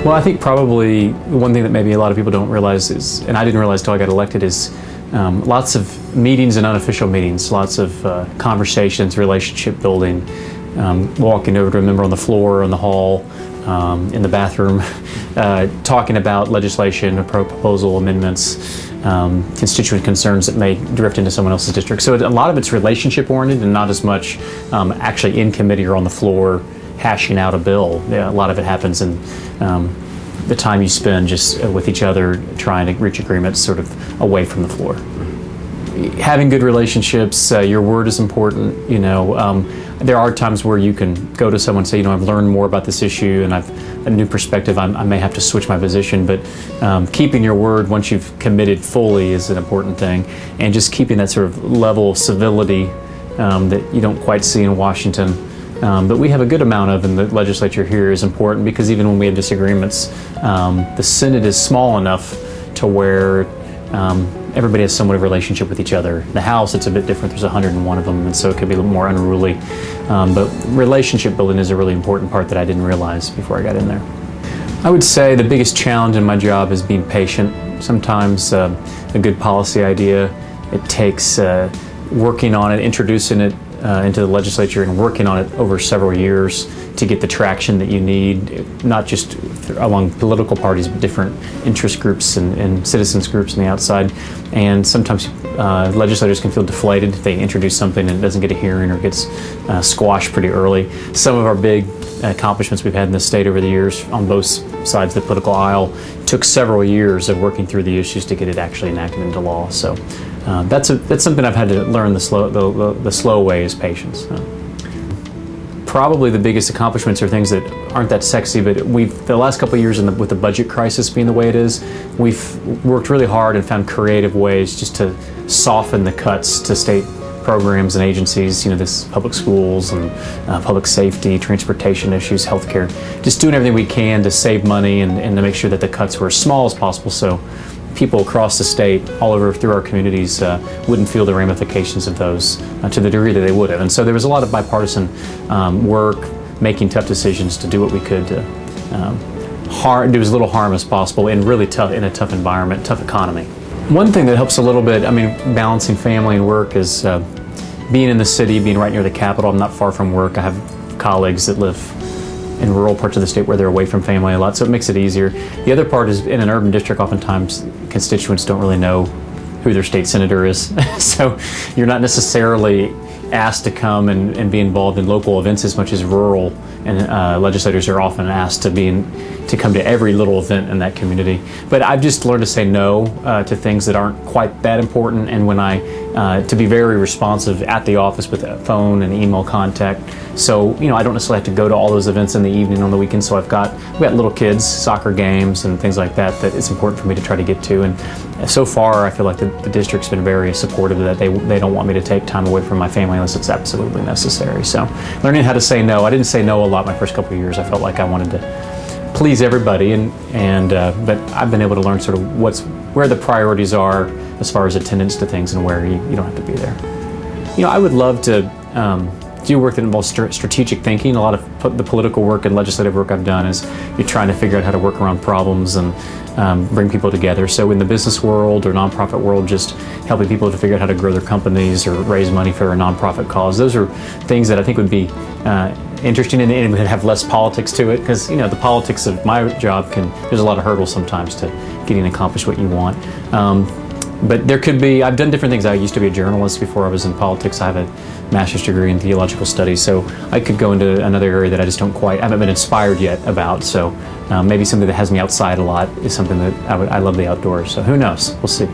Well, I think probably one thing that maybe a lot of people don't realize is, and I didn't realize till I got elected, is lots of meetings and unofficial meetings, lots of conversations, relationship building, walking over to a member on the floor, in the hall, in the bathroom, talking about legislation, proposal, amendments, constituent concerns that may drift into someone else's district. So a lot of it's relationship oriented and not as much actually in committee or on the floor hashing out a bill. Yeah, a lot of it happens in the time you spend just with each other trying to reach agreements sort of away from the floor. Having good relationships, your word is important. You know, there are times where you can go to someone and say, you know, I've learned more about this issue and I've a new perspective. I may have to switch my position, but keeping your word once you've committed fully is an important thing, and just keeping that sort of level of civility that you don't quite see in Washington. But we have a good amount of in the legislature here is important, because even when we have disagreements, the Senate is small enough to where everybody has somewhat of a relationship with each other. The House, it's a bit different. There's 101 of them, and so it could be a little more unruly. But relationship building is a really important part that I didn't realize before I got in there. I would say the biggest challenge in my job is being patient. Sometimes a good policy idea, it takes working on it, introducing it into the legislature and working on it over several years to get the traction that you need, not just among political parties, but different interest groups and citizens groups on the outside. And sometimes legislators can feel deflated if they introduce something and it doesn't get a hearing or gets squashed pretty early. Some of our big accomplishments we've had in the state over the years on both sides of the political aisle took several years of working through the issues to get it actually enacted into law. So that's something I've had to learn the slow way is patience. Probably the biggest accomplishments are things that aren't that sexy, but the last couple of years with the budget crisis being the way it is, we've worked really hard and found creative ways just to soften the cuts to state programs and agencies, you know, this public schools and public safety, transportation issues, healthcare, just doing everything we can to save money and to make sure that the cuts were as small as possible, so people across the state, all over through our communities, wouldn't feel the ramifications of those to the degree that they would have. And so there was a lot of bipartisan work, making tough decisions to do what we could to do as little harm as possible in really tough, in a tough environment, tough economy. One thing that helps a little bit, I mean, balancing family and work is being in the city, being right near the Capitol. I'm not far from work. I have colleagues that live in rural parts of the state where they're away from family a lot, so it makes it easier. The other part is in an urban district, oftentimes constituents don't really know who their state senator is. So you're not necessarily asked to come and be involved in local events as much as rural, and legislators are often asked to come to every little event in that community. But I've just learned to say no to things that aren't quite that important, and when to be very responsive at the office with a phone and email contact. So, you know, I don't necessarily have to go to all those events in the evening on the weekend, so we got little kids, soccer games and things like that it's important for me to try to get to. And so far, I feel like the district's been very supportive of that. They don't want me to take time away from my family unless it's absolutely necessary. So learning how to say no. I didn't say no a lot my first couple of years. I felt like I wanted to please everybody, but I've been able to learn sort of where the priorities are as far as attendance to things and where you don't have to be there. You know, I would love to do work that involves strategic thinking. A lot of the political work and legislative work I've done is you're trying to figure out how to work around problems and bring people together. So in the business world or nonprofit world, just helping people to figure out how to grow their companies or raise money for a nonprofit cause. Those are things that I think would be interesting and would have less politics to it, because, you know, the politics of my job there's a lot of hurdles sometimes to getting accomplished what you want. But there could be, I've done different things. I used to be a journalist before I was in politics. I have a master's degree in theological studies, so I could go into another area that I just haven't been inspired yet about. So maybe something that has me outside a lot is something that I love the outdoors. So who knows? We'll see.